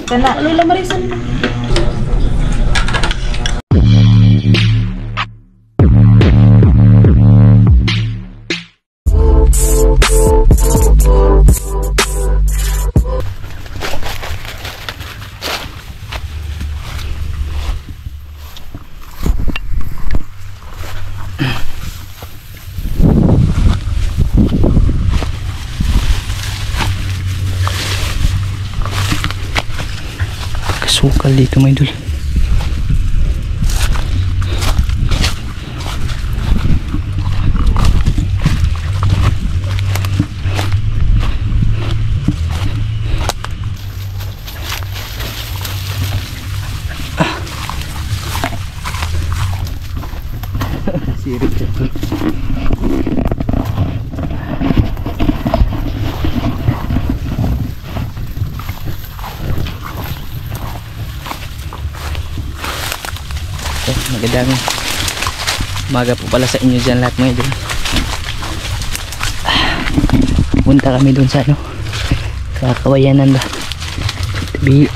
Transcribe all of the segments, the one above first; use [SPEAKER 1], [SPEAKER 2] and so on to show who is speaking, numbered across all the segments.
[SPEAKER 1] Kana Lola Marisan.
[SPEAKER 2] Sukal dito mga idol. Sirik ito. Magandang umaga po pala sa inyo dyan lahat mga idol. Punta kami dun sa ano, Kawayanan ba, tabi.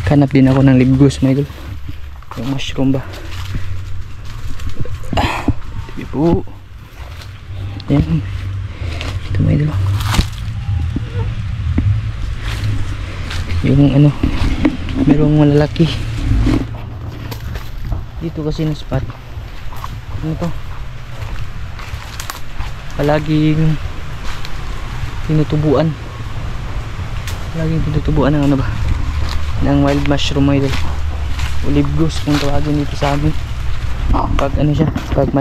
[SPEAKER 2] Kanap din ako ng libgos mga idol, yung mushroom ba. Tabi po yan, ito mga idol, yung ano, merong malalaki dito kasi na spot. Ano to? Palaging tinutubuan. Palaging tinutubuan ng ano ba? Ng wild mushroom mga idol. Olivgos kung tawagin dito sa amin. Pag ano siya, pag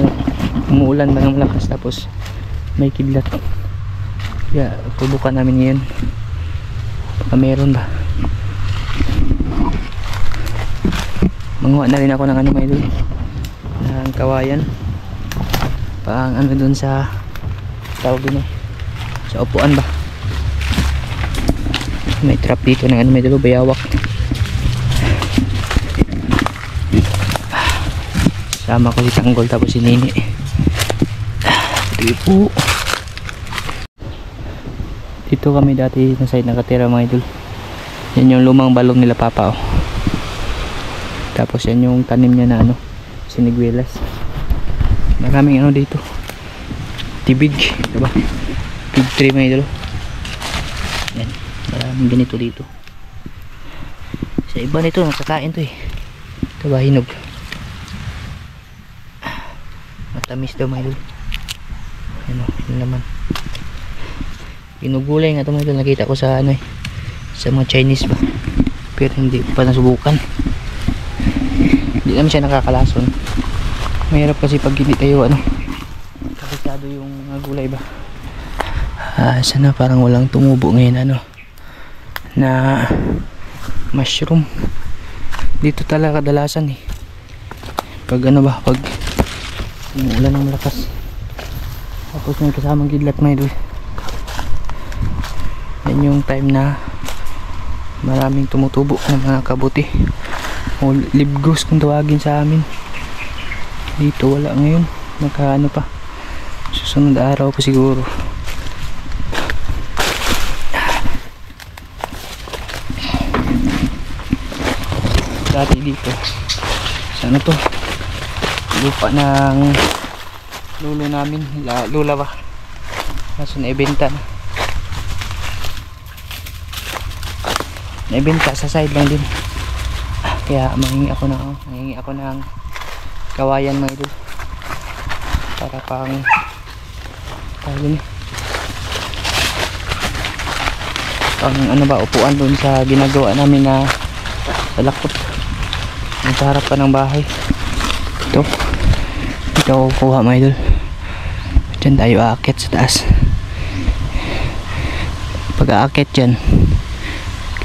[SPEAKER 2] umuulan ba ng malakas tapos may kidlat. Kaya tubukan namin ngayon. Baka meron ba? Manguha na rin ako ng ano mga idol, ng kawayan pang ano dun sa tawag dun sa upuan ba. May trap dito ng ano mga idol, bayawak. Sama ko si Tanggol tapos si Nini. Ito po, dito kami dati na side nakatira mga idol. Yan yung lumang balong nila papa oh. Tapos yan yung tanim niya na ano, siniguelas. Maraming ano dito, tibig, diba? Big tree mga idol. Yan, maraming ganito dito. Sa iba nito nakakain to eh. Ito ba, hinog. Matamis daw mga idol. Ano, yun naman. Pinugulay nga ito mga idol, nakita ko sa ano eh, sa mga Chinese ba. Pero hindi pa nasubukan. Hindi naman siya nakakalason. Mahirap kasi pag hindi tayo ano, kabisado yung gulay ba. Sana parang walang tumubo ngayon ano na mushroom. Dito talaga kadalasan eh. Pag ano ba, pag umuulan ng malakas. Tapos may kasamang kidlat mga idol. Yan yung time na maraming tumutubo ng mga kabuti. O libgos kung tawagin sa amin. Dito wala ngayon, nakaano pa, susunod araw pa siguro. Dati dito sa ano to, lupa ng lolo namin, lola ba, kaso naibenta na. Naibenta sa side lang din. Kaya mangingi ako ng kawayan mga idol para pang ano ba, upuan doon sa ginagawa namin na salakot sa harap pa ng bahay. Ito ako kuha mga idol. Diyan tayo aakyat sa taas. Pag aakyat dyan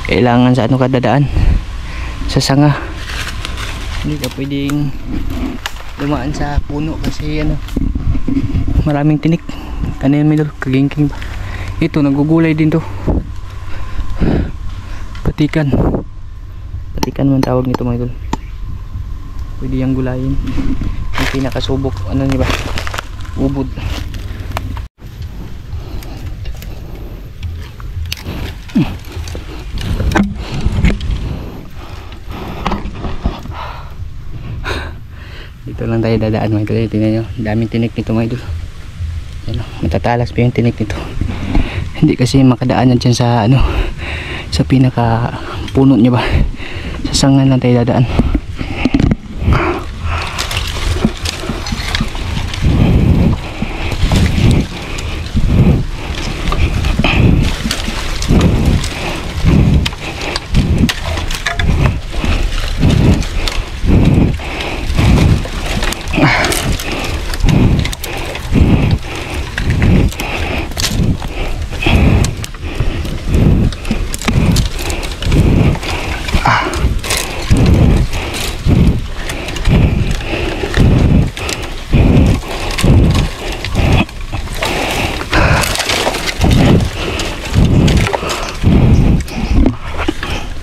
[SPEAKER 2] kailangan sa ano kadadaan, sa sanga. Hindi ka pwedeng dumaan sa puno kasi ano, maraming tinik. Ano yan mga idol, kagingking ba. Ito nagugulay din to, patikan man tawag nito mga idol. Pwede yung gulayin. Yung pinakasubok ano niba, ubod. tayo dadaan mga idol. Tingnan nyo, daming tinik nito mga idol. Yan, matatalas pa yung tinik nito. Hindi kasi makadaan yan dyan sa ano, sa pinaka puno niya ba. Sa sangan lang tayo dadaan.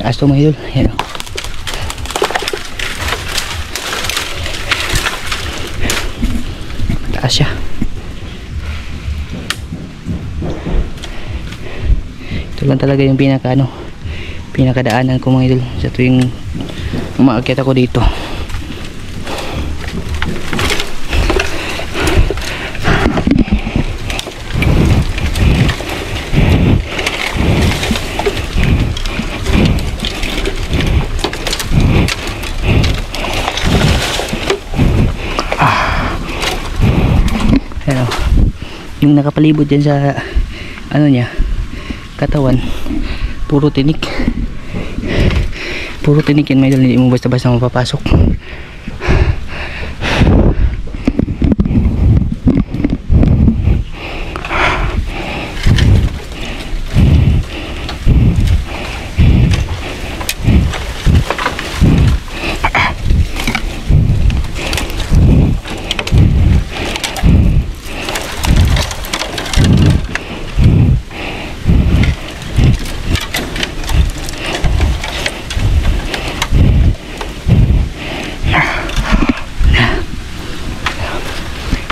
[SPEAKER 2] Taas to mga idol. Yan o. Taas siya. Ito lang talaga yung pinaka ano, pinakadaanan ko mga idol sa tuwing umaakyat ako dito. Yung nakapalibot dyan sa ano niya, katawan, puro tinik yan may dal, hindi mo basta basta mapapasok.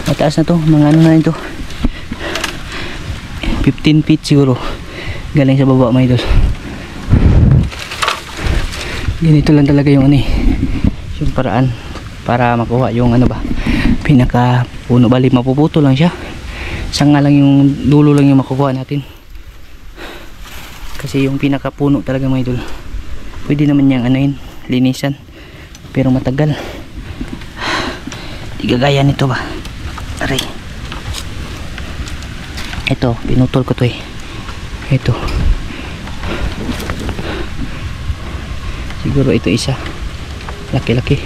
[SPEAKER 2] Mataas na to, mga ano na ito, 15 feet siguro galing sa baba mga idol. Ganito lang talaga yung ano yung paraan para makuha yung ano ba, pinaka puno. Bali mapuputo lang siya, sanga lang yung dulo lang yung makukuha natin, kasi yung pinaka puno talaga mga idol pwede naman niyang anayin, linisan, pero matagal. Di gagaya nito ba. Aray. Ito, pinutol ko to eh. Ito. Siguro ito isa. Laki-laki.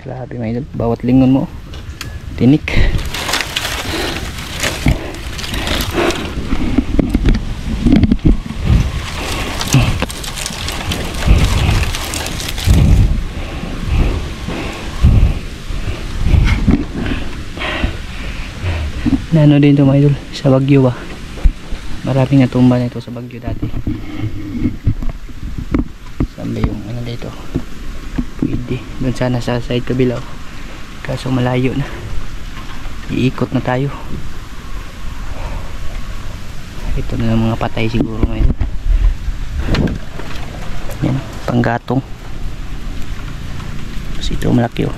[SPEAKER 2] Grabe mga idol. Bawat lingon mo, tinik. Ano din ito mga idol, sa Bagyo ba, maraming natumba na ito sa Bagyo dati. Saan ba yung ano dito, pwede doon sana sa side kabila, kaso malayo na, iikot na tayo. Ito na ng mga patay siguro mga idol. Yan, panggatong. Kasi ito malaki oh.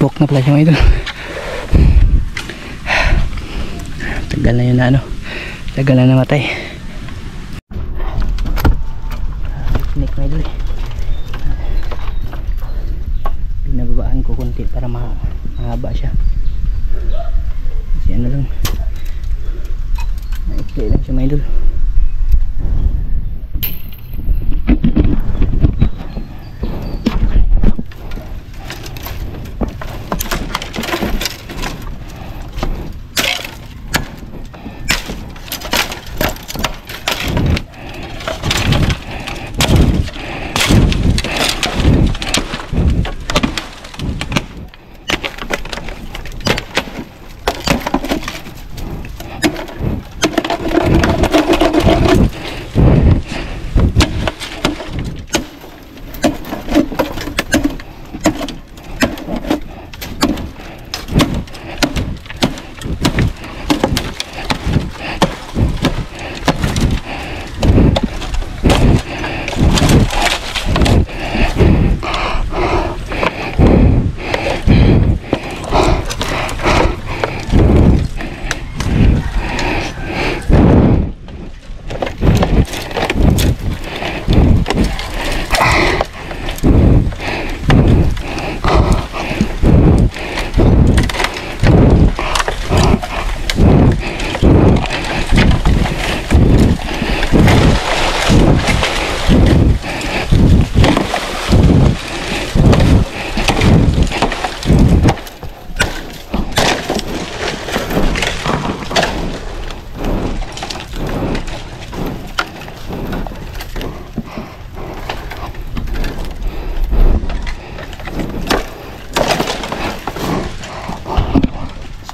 [SPEAKER 2] Stroke na pala siya mga idol. Tagal na yun na ano. Tagal na namatay. Snake mga idol. Pinababaan ko kunti para mahaba siya. Kasi ano lang. Naikli lang siya mga idol.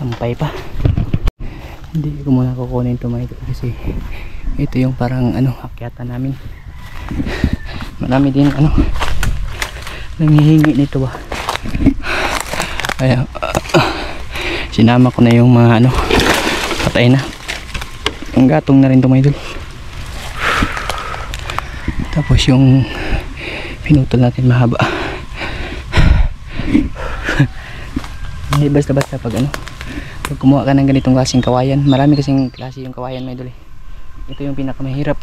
[SPEAKER 2] Sampay pa. Hindi ko muna kukunin ito mga ito kasi ito yung parang ano akyatan namin. Marami din ano nangihingi nito ba. Kaya sinama ko na yung mga ano patay na. Ang gatong na rin ito mga idol. Tapos yung pinutol natin mahaba. Hindi basta-basta pag ano pag kumuha ka ng ganitong klaseng kawayan, marami kasing klase yung kawayan mga idol eh. Ito yung pinakamahirap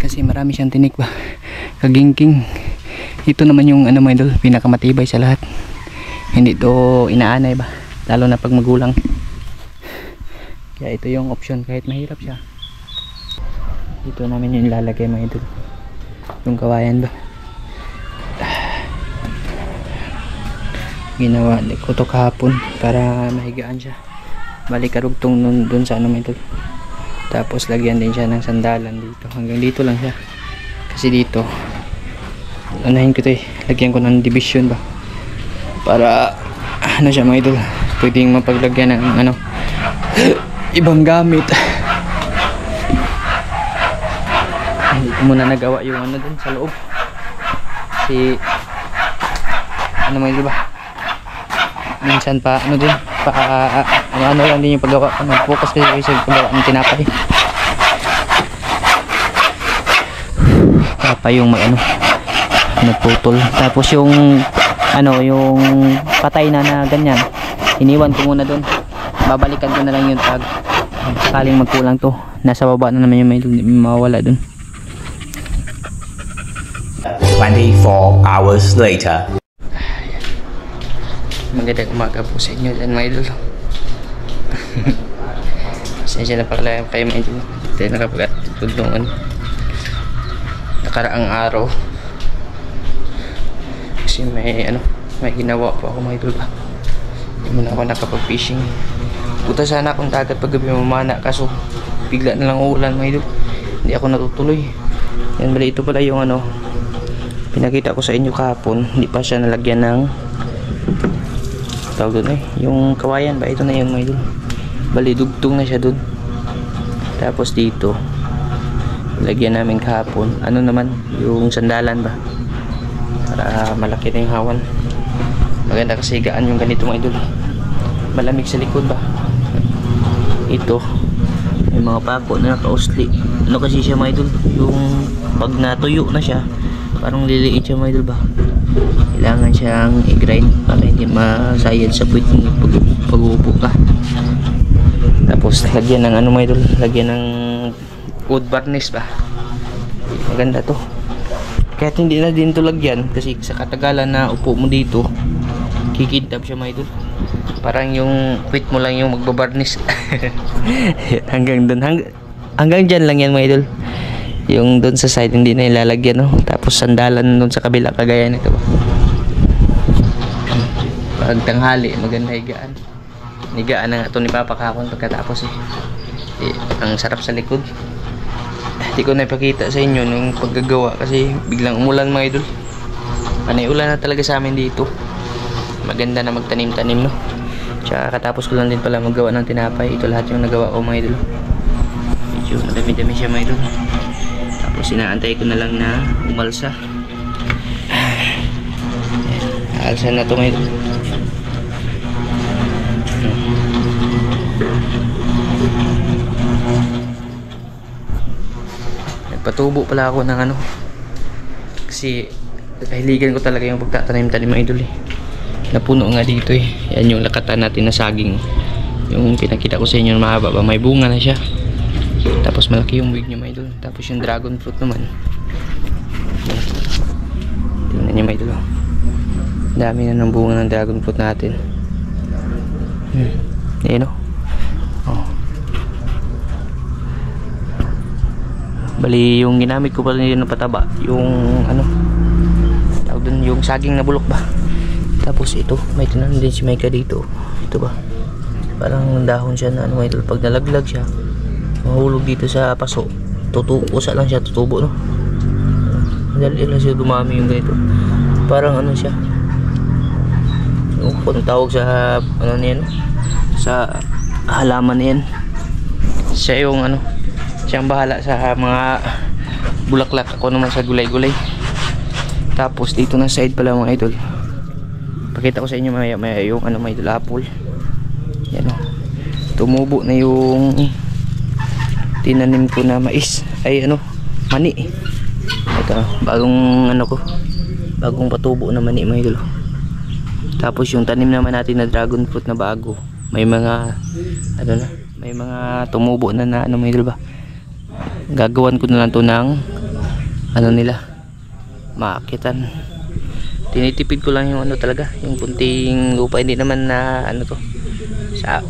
[SPEAKER 2] kasi marami siyang tinik ba, kagingking. Ito naman yung ano mga idol, pinakamatibay sa lahat, hindi to inaanay ba, lalo na pag magulang. Kaya ito yung option kahit mahirap siya. Ito namin yung ilalagay mga idol, yung kawayan ba. Ginawa ko to kahapon para mahigaan siya, balik karugtong dun sa ano mga idol. Tapos lagyan din siya ng sandalan dito, hanggang dito lang siya kasi dito unahin ko to eh, lagyan ko ng division ba para ano siya mga idol, pwedeng mapaglagyan ng ano ibang gamit. Hindi ko muna nagawa yung ano dun sa loob kasi ano mga idol ba, minsan pa ano din pa ano lang din yung paggawa, mag-focus kasi sa paggawa ng tinapay. Pa yung ano nagputol, tapos yung ano yung patay na ganyan iniwan ko muna dun, babalikan ko na lang yung tag sakaling magkulang to, nasa baba na naman yung may mawala dun.
[SPEAKER 1] 24 hours later.
[SPEAKER 2] Magandang umaga po sa inyo dyan mga idol. Pasensya na pala kayo mga idol, tayo nakapag-atod noon nakaraang araw kasi may ano may ginawa po ako mga idol ba. Hindi muna ako nakapag-fishing. Puta sana akong dagat pag gabi mamana, kaso bigla na lang uulan mga idol, hindi ako natutuloy. Yan bali, ito pala yung ano pinakita ko sa inyo kahapon, hindi pa siya nalagyan ng tawag doon eh, yung kawayan ba, ito na yung mga idol, bali dugtong na siya doon. Tapos dito lagyan namin kahapon ano naman yung sandalan ba para malaki na yung hawan. Maganda kasi gaan yung ganito mga idol, malamig sa likod ba. Ito yung mga pako na naka-usli, ano kasi siya mga idol, yung pag natuyo na siya parang liliit siya mga idol ba, Kailangan siyang i-grind para hindi masayad sa puwit mo pag-uupo ka. Tapos lagyan ng ano mga idol, lagyan ng wood varnish ba. Maganda to. Kahit hindi na din to lagyan kasi sa katagalan na upo mo dito, kikintab siya mga idol. Parang yung puwit mo lang yung magbabarnish. Hanggang dun, hanggang dyan lang yan mga idol. Yung doon sa side hindi na ilalagyan, no? Tapos sandalan doon sa kabila kagaya nito ba. Pag tanghali maganda higaan. Higaan na nga ito ni Papa kahapon pagkatapos ang sarap sa likod. Hindi ko na ipakita sa inyo nung paggagawa kasi biglang umulan mga idol. Panay ulan na talaga sa amin dito. Maganda na magtanim-tanim, no? Tsaka katapos ko lang din pala maggawa ng tinapay. Ito lahat yung nagawa ko mga idol. Medyo madami-dami siya mga idol. Tapos inaantay ko na lang na umalsa. Alsa na ito mga idol. Nagpatubo pala ako ng ano. Kasi kahiligan ko talaga yung pagtatanim-tanim mga idol eh. Napuno nga dito eh. Yan yung lakatan natin na saging. Yung pinakita ko sa inyo na mahaba ba, may bunga na siya. Tapos malaki yung wig niya mga idol. Tapos yung dragon fruit naman. Tingnan niyo mga idol. Dami na ng bunga ng dragon fruit natin. Ayan o. Oh. Bali yung ginamit ko pala nila ng pataba. Yung ano, tawag dun, yung saging na bulok ba. Tapos ito, may tinanim din si Micah dito. Ito ba? Parang dahon siya na ano mga idol. Pag nalaglag siya, mahulog dito sa paso. Usa lang siya, tutubo no. Madali lang siya dumami yung ganito. Parang ano siya. Yung kung tawag sa ano niyan, sa halaman niyan. Siya yung ano, siyang bahala sa mga bulaklak. Ako naman sa gulay-gulay. Tapos dito na side pala mga idol. Pakita ko sa inyo maya yung ano mga idol, apple. Yan o. Tumubo na yung tinanim ko na mais. Ay ano, mani. Ito, bagong ano ko. Bagong patubo na mani mga idol. Tapos yung tanim naman natin na dragon fruit na bago. May mga ano na, may mga tumubo na ano mga idol ba. Gagawan ko na lang to ng ano nila, maakitan. Tinitipid ko lang yung ano talaga, yung kunting lupa. Hindi naman na ano to sa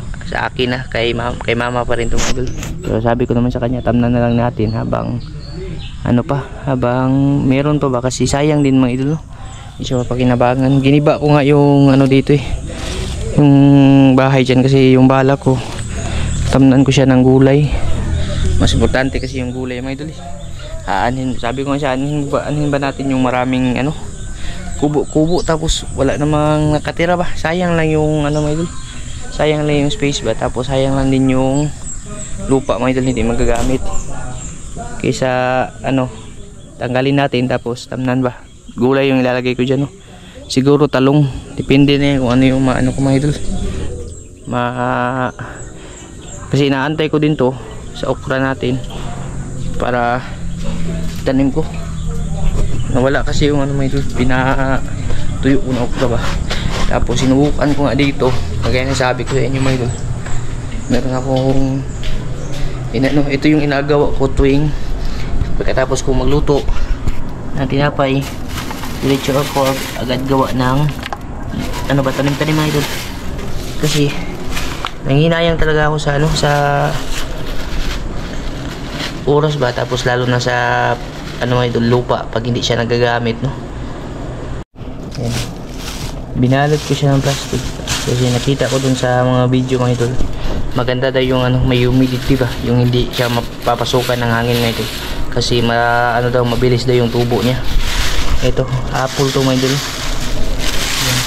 [SPEAKER 2] akin na, kay mama pa rin to mga idol. Pero sabi ko naman sa kanya, tamnan na lang natin habang ano pa, habang meron pa ba, kasi sayang din mga idol, no? Hindi siya mapakinabangan. Giniba ko nga yung ano dito eh, yung bahay dyan, kasi yung bala ko tamnan ko siya ng gulay. Mas importante kasi yung gulay mga idol eh. Sabi ko nga siya, anhin ba natin yung maraming ano, kubo-kubo, tapos wala namang nakatira ba. Sayang lang yung ano mga idol, sayang lang yung space ba, tapos sayang lang din yung lupa mga idol, hindi magagamit. Kaysa ano, tanggalin natin tapos tamnan ba, gulay yung ilalagay ko dyan, no? Siguro talong, depende na yan kung ano yung maano ko mga idol. Kasi inaantay ko din to sa okra natin para tanim ko. Nawala kasi yung ano mga idol, pinatuyo ko na okra ba. Tapos sinubukan ko nga dito, kagaya na sabi ko sa inyo mga idol, meron akong ito yung inagawa ko tuwing pagkatapos ko magluto ng tinapay. Diretso ako agad gawa ng ano ba, tanim-tanim mga idol. Kasi nanghinayang talaga ako sa ano, sa oras ba, tapos lalo na sa ano mga idol, lupa pag hindi siya nagagamit, no. Ayan. Binalot ko siya ng plastic kasi nakita ko dun sa mga video mga idol, maganda daw yung ano, may humidity ba, yung hindi siya mapapasukan ng hangin mga idol, kasi ano daw, mabilis daw yung tubo niya. Ito, apple to mga idol. Ayan.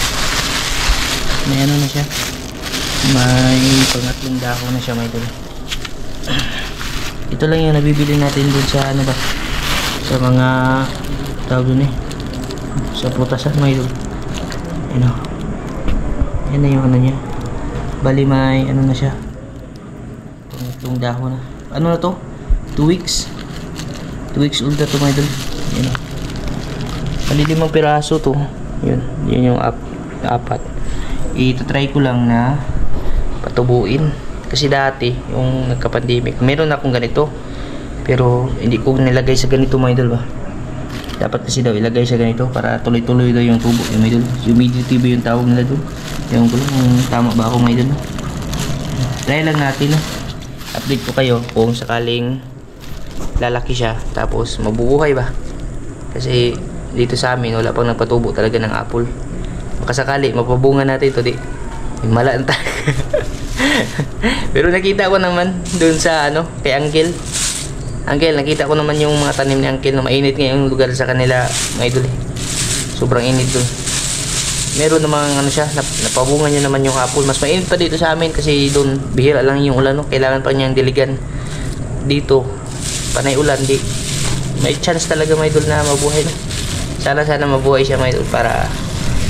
[SPEAKER 2] May ano na siya, may pangatlong dahon na siya mga idol. Ito lang yung nabibili natin dun sa ano ba, sa mga tawag dun eh, sa putasan mga idol. Ano, yan na yung ano niya. Bali may ano na siya, itong dahon na, ano na to, 2 weeks old na to mga idol. Yan o, bali 5 piraso to, Yun yung apat. Ito-try ko lang na patubuin. Kasi dati, yung nagka-pandemic, meron akong ganito. Pero hindi ko nilagay sa ganito mga idol ba. Dapat kasi daw ilagay sa ganito para tuloy-tuloy daw yung tubo yung mga idol. Humidity ba yung tawag nila doon? Ewan ko lang kung tama ba ako mga idol. Try lang natin no. Update ko kayo kung sakaling lalaki siya tapos mabubuhay ba. Kasi dito sa amin wala pang nagpatubo talaga ng apple. Baka sakali mapabunga natin ito di. Himala na tayo. Pero nakita ko naman doon sa ano kay Uncle. Uncle, nakita ko naman yung mga tanim ni Uncle na mainit ngayong lugar sa kanila mga idol eh. Sobrang init doon. Meron namang ano siya, napabunga niya naman yung apple. Mas mainit pa dito sa amin kasi doon bihira lang yung ulan no. Kailangan pa niyang diligan. Dito panay ulan di. May chance talaga mga idol na mabuhay no. Sana mabuhay siya mga idol para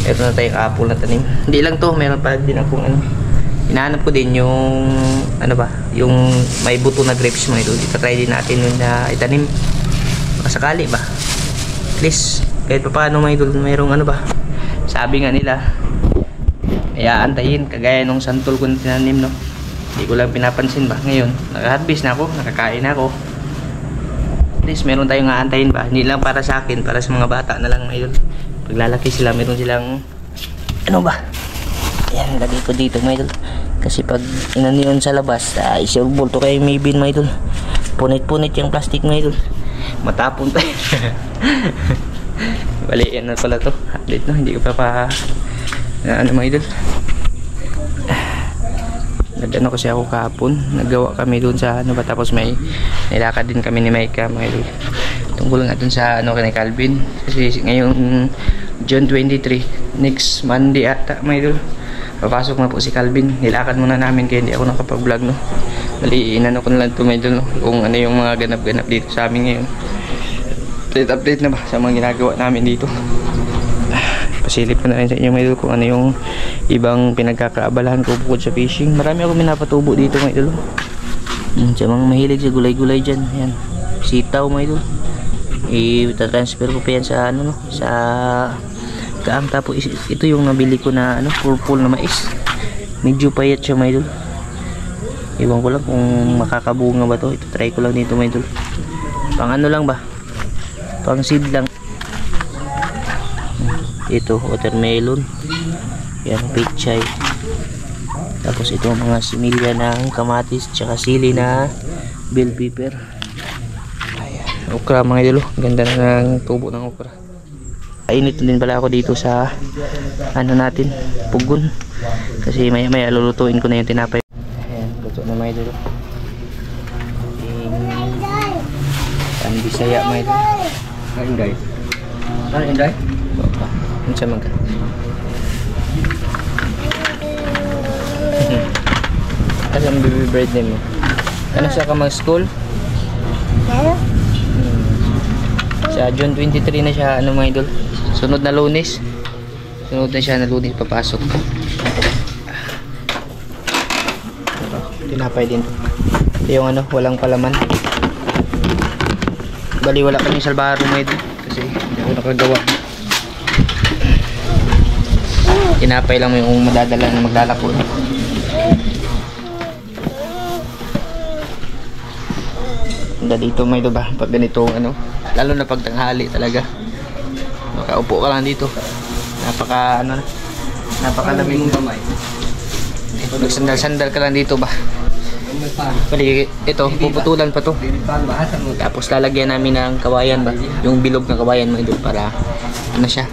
[SPEAKER 2] meron na tayong apple na tanim. Hindi lang to, meron pa din akong ano. Hinahanap ko din yung ano ba, yung may buto na grapes mga idol. Itatry din natin yun na itanim. Makasakali ba? At least, kahit pa paano mga idol, mayroong ano ba. Sabi nga nila, kaya antayin, kagaya nung santol ko na tinanim no. Hindi ko lang pinapansin ba. Ngayon, naka-harvest na ako, nakakain na ako. At least, meron tayong aantayin ba. Hindi lang para sa akin, para sa mga bata na lang mga idol. Paglalaki sila, meron silang ano ba. Ayan, lagay ko dito mga idol. Kasi pag inano yun sa labas, isulbol to kayo may bin mga idol. Punit-punit yung plastic mga idol. Matapon tayo. Bali, yan na pala to. Update no, hindi ko pa ano mga idol. Nagano kasi ako kahapon. Naggawa kami dun sa ano ba. Tapos may nilakad din kami ni Micah mga idol. Tungkol nga dun sa ano kay Calvin. Kasi ngayong June 23, next Monday ata mga idol. Papasok na po si Calvin. Nilakad muna namin kaya hindi ako nakapag-vlog no. Bali, inano ko na lang ito mga idol no. Kung ano yung mga ganap-ganap dito sa amin ngayon. Update na ba sa mga ginagawa namin dito. Pasilip ko na rin sa inyo mga idol kung ano yung ibang pinagkakaabalahan ko bukod sa fishing. Marami ako minapatubo dito mga idol. Sa mga mahilig sa gulay-gulay dyan. Yan. Sitaw mga idol. I-transfer ko pa yan sa ano no. Sa kaang. Tapos ito yung nabili ko na ano, purple na mais. Medyo payat siya mga idol. Iwan ko lang kung makakabunga ba to. Ito try ko lang dito mga idol. Pang ano lang ba? Pang seed lang. Ito watermelon. Yan pechay. Tapos ito mga similya ng kamatis tsaka sili na bell pepper. Ayan. Okra mga idol. Ganda na ng tubo ng okra. Init din pala ako dito sa ano natin, pugon. Kasi maya maya lulutuin ko na yung tinapay. Ayan, luto na mga idol. Bisaya mga idol. Inday. Ano inday? Ano siya magka? Ano ang baby birthday mo? Ano siya ka mag-school? Sa June 23 na siya ano mga idol. Sunod na Lunes. Sunod na siya na Lunes papasok. Tinapay din. Ito yung ano, walang palaman. Bali wala kaming salbaro mga idol. Kasi hindi ako nakagawa. Tinapay lang yung madadala na maglalako. Ganda dito mga idol ba? Pag ganito ano, lalo na pag tanghali talaga. Makaupo ka lang dito. Napaka ano na. Napakalamig kamay. Nagsandal-sandal ka lang dito ba? Bali ito, puputulan pa to. Tapos lalagyan namin ng kawayan ba? Yung bilog na kawayan mo ito para ano siya.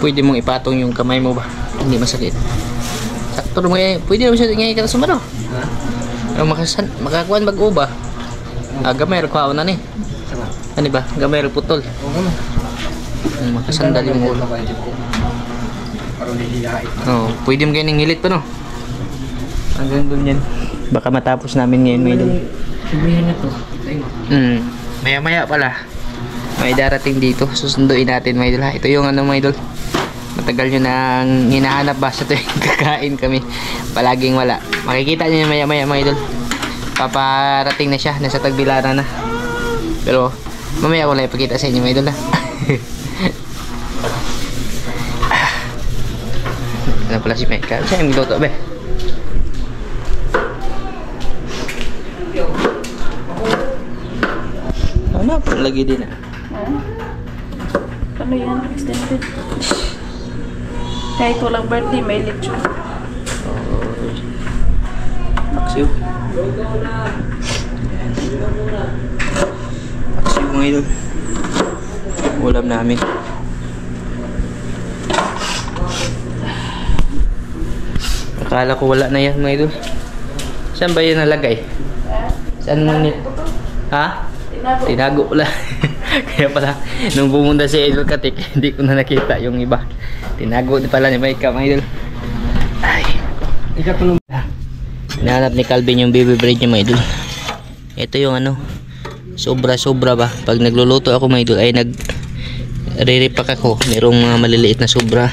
[SPEAKER 2] Pwede mong ipatong yung kamay mo ba? Hindi masakit. Sakto mo pwede naman siya ngayon ka sumano. Makakuan bag-o ba? Gamay ro na ni. Ano ba? Gamay ro putol. Makasandal yung ulo. Oh, pwede mo ganyan ngilit pa no? Hanggang doon yan. Baka matapos namin ngayon may doon. Maya maya pala. May darating dito. Susunduin natin mga idol ha. Ito yung ano mga idol. Matagal nyo nang hinahanap ba sa tuwing kakain kami. Palaging wala. Makikita nyo maya maya mga idol. Paparating na siya. Nasa Tagbilaran na. Pero mamaya ko lang ipakita sa inyo mga idol ha. Ano pala si Mecca? Saan yung luto, be? Ano po lagi din ah?
[SPEAKER 3] Ano yan? Extended. Kahit walang birthday, may lechon.
[SPEAKER 2] Paksiw. Paksiw mga idol. Ulam namin. Akala ko wala na yan mga idol. Saan ba yan nalagay? Saan mo ni... Ha? Tinago ko lang. Kaya pala, nung pumunta si Idol Katik, hindi ko na nakita yung iba. Tinago pala ni Micah mga idol. Ay. Hinahanap ni Calvin yung baby bread niya mga idol. Ito yung ano, sobra-sobra ba. Pag nagluluto ako mga idol ay nag-re-repack ako. Merong mga maliliit na sobra.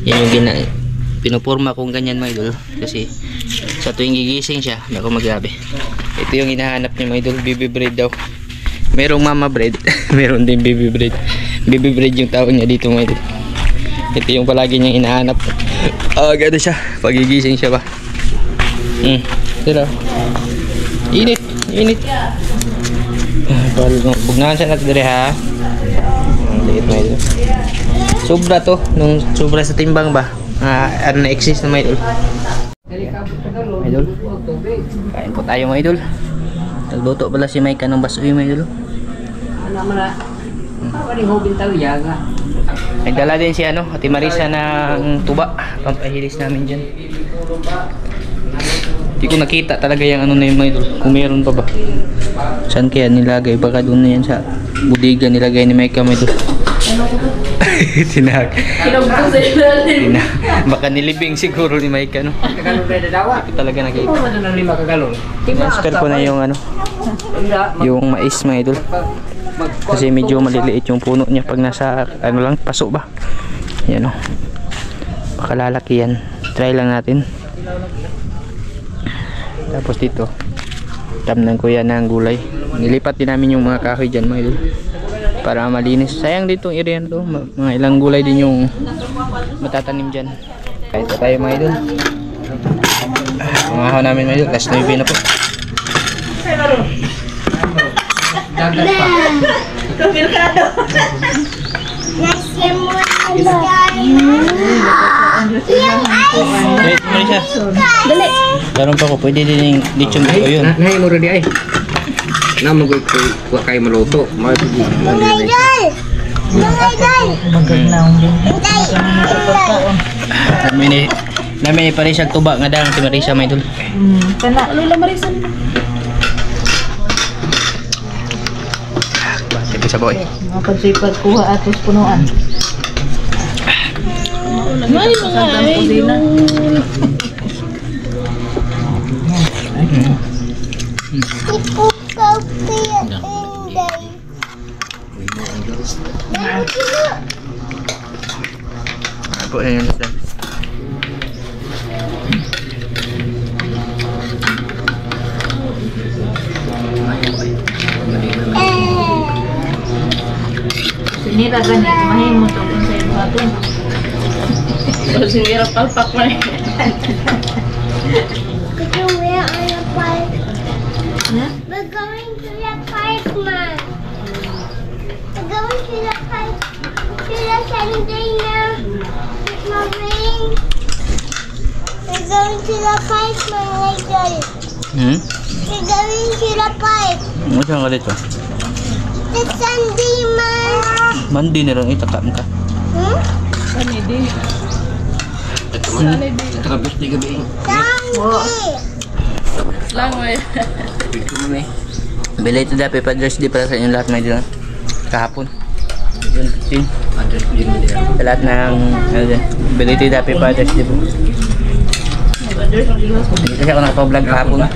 [SPEAKER 2] Yan yung pinuporma kong ganyan mga idol. Kasi sa tuwing gigising siya, hindi ako magsabi. Ito yung hinahanap niya mga idol, baby bread daw. Merong mama bread, meron din baby bread. Baby bread yung tawag niya dito mga idol. Ito yung palagi niyang hinahanap. Ganda siya, pagigising siya ba. Pero init, init. Bugnahan siya natin dire ha. Ang liit mga idol. Sobra to, nung sobra sa timbang ba. Ano na exist na mga idol. Idol, kain po tayo mga idol. Nagluto pala si Micah ng basuy mga idol. Nagdala din si ano, Ate Marisa ng tuba. Pampahilis namin dyan. Hindi ko nakita talaga yung ano na yung mga idol. Kung meron pa ba. Saan kaya nilagay? Baka doon na yan sa budiga nilagay ni Micah mga idol. Tinag. Baka nilibing siguro ni Micah no. Hindi ko talaga nakita. Transfer ko na yung ano, yung mais mga idol. Kasi medyo maliliit yung puno niya pag nasa ano lang, paso ba. Yan o. Baka lalaki yan. Try lang natin. Tapos dito, tamnan ko yan ng gulay. Nilipat din namin yung mga kahoy dyan mga idol, para malinis. Sayang dito yung area to. Mga ilang gulay din yung matatanim dyan. Kahit tayo mga idol. Mga haw namin mga idol. Last 9 na po. Dagat pa.
[SPEAKER 3] Kamirkado.
[SPEAKER 2] Wait, Marisha.
[SPEAKER 3] Dali.
[SPEAKER 2] Meron pa ko. Pwede din yung lechon ko yun.
[SPEAKER 4] Nahay mo rin di ay. Na magay ko kay maluto.
[SPEAKER 2] Namin pa rin siya tuba nga dang si Marisa may idol.
[SPEAKER 3] Kana Lola Marisa.
[SPEAKER 2] Sige sa boy.
[SPEAKER 3] Mapagsipag kuha atos punuan. May mga kusina.
[SPEAKER 2] Apa yang ada?
[SPEAKER 3] Sinira ganit mahimot og sa iyo ato. Sinira palpak man.
[SPEAKER 5] We're going to the park, Mom. We're going to the park. To the Sunday now. With my ring. We're going to the park, my little. We're going to the park.
[SPEAKER 2] Macam kali tu.
[SPEAKER 5] It's Sunday, Mom.
[SPEAKER 2] Mandi ni orang itakam ka.
[SPEAKER 3] Ani di.
[SPEAKER 4] Tapos di gabi.
[SPEAKER 5] Sunday.
[SPEAKER 3] Lang way.
[SPEAKER 2] Beli itu dah paper dress di para sa inyo lahat may dilang kahapon. Yun, 15. Sa lahat ng ano din. Beli itu dah paper dress di po. Kasi ako nakapa-vlog kahapon.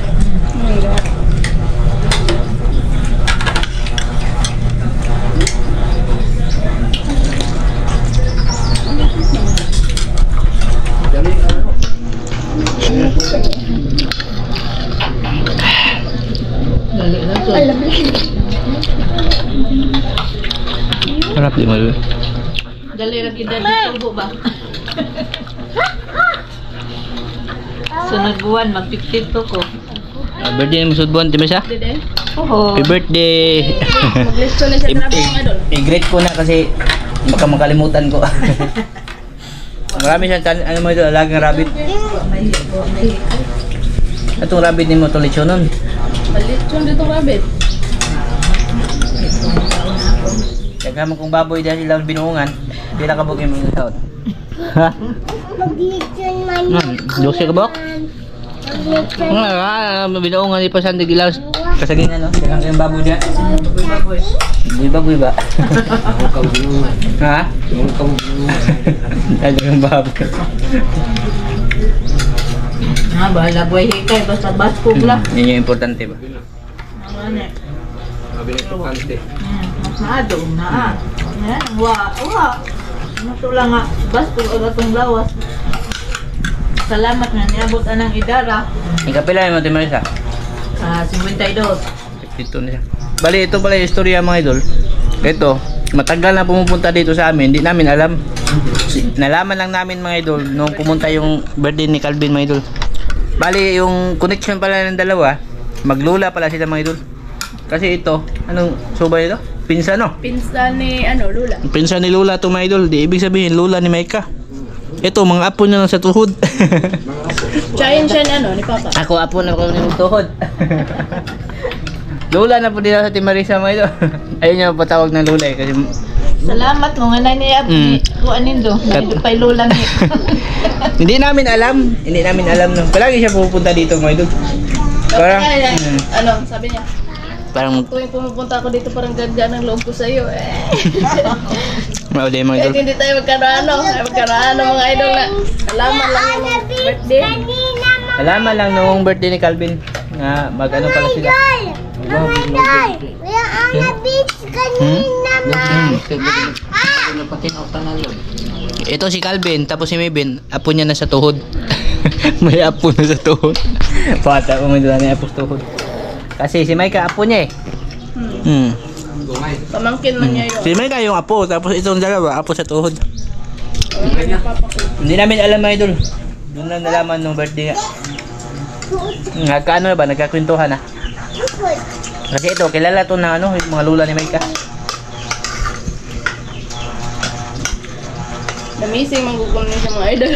[SPEAKER 2] Harap di mo.
[SPEAKER 3] Dali lagi dali tubo ba? Sunod buwan, mag-52 ko.
[SPEAKER 2] Birthday mo sudbuan, di ba siya?
[SPEAKER 3] Oo.
[SPEAKER 2] Happy birthday!
[SPEAKER 6] Mag-listo na siya trabaho mga idol.
[SPEAKER 2] I-greet ko na kasi baka makalimutan ko. Marami siyang ano mo ito, alagang rabbit. Itong rabbit ni mo ito lechonon.
[SPEAKER 6] Malitsyon dito rabbit.
[SPEAKER 2] Nagkama kong baboy dahil lang binuungan. Pila ka bugay mga taon. Ha?
[SPEAKER 5] Mag-lechon man.
[SPEAKER 2] Dosya ka bok? Binuungan di pa sandig ilaw. Kasagin ano? Dagang kayong baboy dyan. Baboy ba? Ha? Dagang baboy.
[SPEAKER 3] Bahala buhay hikay, basta baskog lang.
[SPEAKER 2] Yun yung importante ba?
[SPEAKER 3] Ano eh.
[SPEAKER 4] Sabi na importante.
[SPEAKER 3] Mas maadong na. Yan, wa. Ano lang nga, baskog o gatong lawas. Salamat nga, niabot anang idara.
[SPEAKER 2] Ikapila yung mga Marisa?
[SPEAKER 3] 52.
[SPEAKER 2] Ito na siya. Bali, ito pala yung istorya mga idol. Ito, matagal na pumupunta dito sa amin, hindi namin alam. Nalaman lang namin mga idol nung pumunta yung birthday ni Calvin mga idol. Bali, yung connection pala ng dalawa, maglula pala sila mga idol. Kasi ito, anong subay ito? Pinsan no?
[SPEAKER 6] Pinsan ni Lula.
[SPEAKER 2] Pinsan ni Lula ito mga idol, di ibig sabihin Lula ni Maika. Ito, mga apo niya lang sa tuhod.
[SPEAKER 6] Chayin siya ni Papa.
[SPEAKER 2] Ako apo na ako ng tuhod. Lula na po din sa Timarisa mga idol. Ayun niya patawag ng Lula eh kasi
[SPEAKER 3] Salamat mo nga na niya. Kuan nindo. Pay lulang ni.
[SPEAKER 2] hindi namin alam no. Palagi siya pupunta dito mga idol. Parang
[SPEAKER 6] Sabi niya,
[SPEAKER 2] parang
[SPEAKER 6] tuwing pumupunta ako dito parang gagga ng loob ko sa iyo.
[SPEAKER 2] mauday mga idol.
[SPEAKER 6] Hindi tayo magkaroon mga idol na alaman lang yung birthday.
[SPEAKER 2] Alaman lang nung birthday ni Calvin na mag-ano pala sila.
[SPEAKER 5] We are on the beach kanina, Ma.
[SPEAKER 2] Ito si Calvin, tapos si Maybin, apo niya na sa tuhod. May apo na sa tuhod. Bata ko may na apo sa tuhod. Kasi si Maika apo niya eh.
[SPEAKER 6] Pamangkin man niya yun.
[SPEAKER 2] Si Maika yung apo, tapos itong dalawa, apo sa tuhod. Hindi namin alam mga idol. Doon lang nalaman nung birthday nga. Nagkaano ba? Nagkakwentuhan na. Kasi ito, kilala to na yung mga lula ni Maika.
[SPEAKER 6] Namising manggugol niya sa mga idol.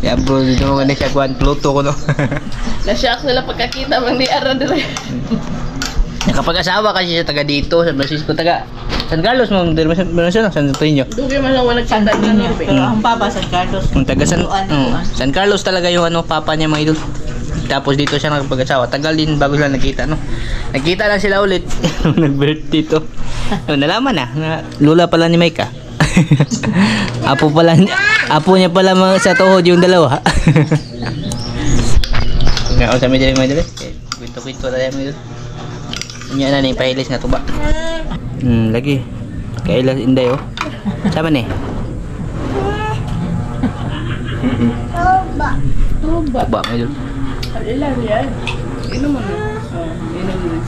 [SPEAKER 2] Yeah bro, dito mo nga siya kuhan, Pluto ko no.
[SPEAKER 6] Na-shock sila pagkakita mang di ara dire.
[SPEAKER 2] Nakapag-asawa kasi siya taga dito, San Francisco, taga San Carlos mo, San Antonio.
[SPEAKER 6] Dugi man lang wala
[SPEAKER 3] Santa
[SPEAKER 6] nagkita
[SPEAKER 3] Niño.
[SPEAKER 6] niyo.
[SPEAKER 3] Pero ang papa San Carlos.
[SPEAKER 2] Yung taga San Carlos talaga yung papa niya mga idol. Tapos dito siya nakapag-asawa. Tagal din bago sila nagkita no. Nagkita lang sila ulit nag-birthday to. Nalaman na lula pala ni Maika. Apo niya pala sa tuhod yung dalawa. Nga sa medyo mga idol. Kwento-kwento tayo mga idol. Nya na ni pahilis nga tuba. Lagi. Kailas inday oh. Sama ni. Tuba mga idol.
[SPEAKER 6] Alila yan. Inom mo na. Inom mo na.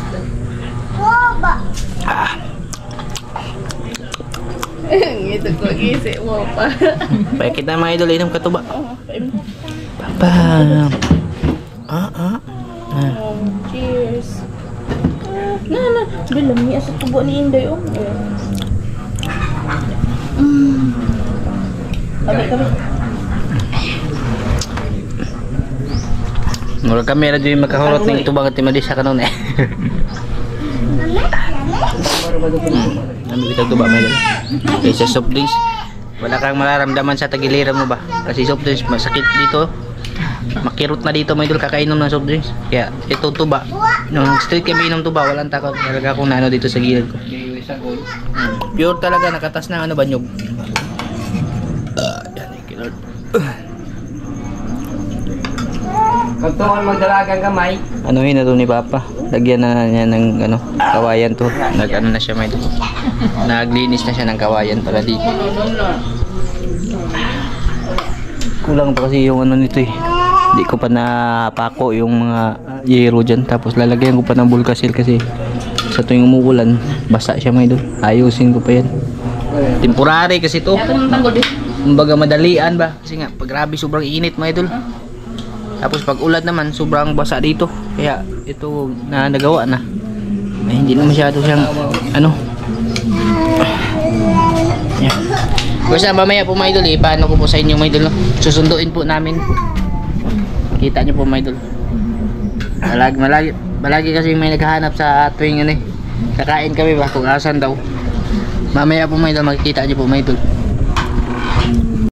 [SPEAKER 6] Ngito ko gisi mo pa.
[SPEAKER 2] Paya kita mga idol inom ka tuba. Papa.
[SPEAKER 6] Cheers. Na. Bilang niya sa tubo ni Inday oh. Kami.
[SPEAKER 2] Mura kamera dyan makahurot ng tubang at timadis sa kanon eh. Ano bitag tuba may dali? Okay, sa soft drinks wala kang mararamdaman sa tagiliran mo ba? Kasi soft drinks masakit dito. Makirot na dito may idol kakainom ng soft drinks. Kaya ito tuba. Nung street kami inom tuba, walang takot. Talaga akong naano dito sa gilid ko. Pure talaga, nakatas na banyog. Yan eh, Lord.
[SPEAKER 4] Kantungan magdalagang kamay.
[SPEAKER 2] Anuhin na to ni Papa. Lagyan na niya ng kawayan to. Nag-ano na siya may dito. Naglinis na siya ng kawayan para dito. Kulang pa kasi yung nito eh. Hindi ko pa napako yung mga yero dyan. Tapos lalagyan ko pa ng bulkasil kasi sa tuwing umuulan, basa siya may doon. Ayusin ko pa yan. Temporary kasi to. Kumbaga madalian ba? Kasi nga, pag grabe sobrang init mga idol. Tapos pag ulan naman, sobrang basa dito. Kaya ito na nagawa na. Ay, hindi na masyado siyang ano. Yan. Basta mamaya po mga idol, paano ko po sa inyo mga idol, no? Susunduin po namin. Kita nyo po mga idol. Malagi kasi may naghahanap sa tuwing ano eh. Kakain kami ba kung asan daw. Mamaya po mga idol, makikita nyo po mga idol.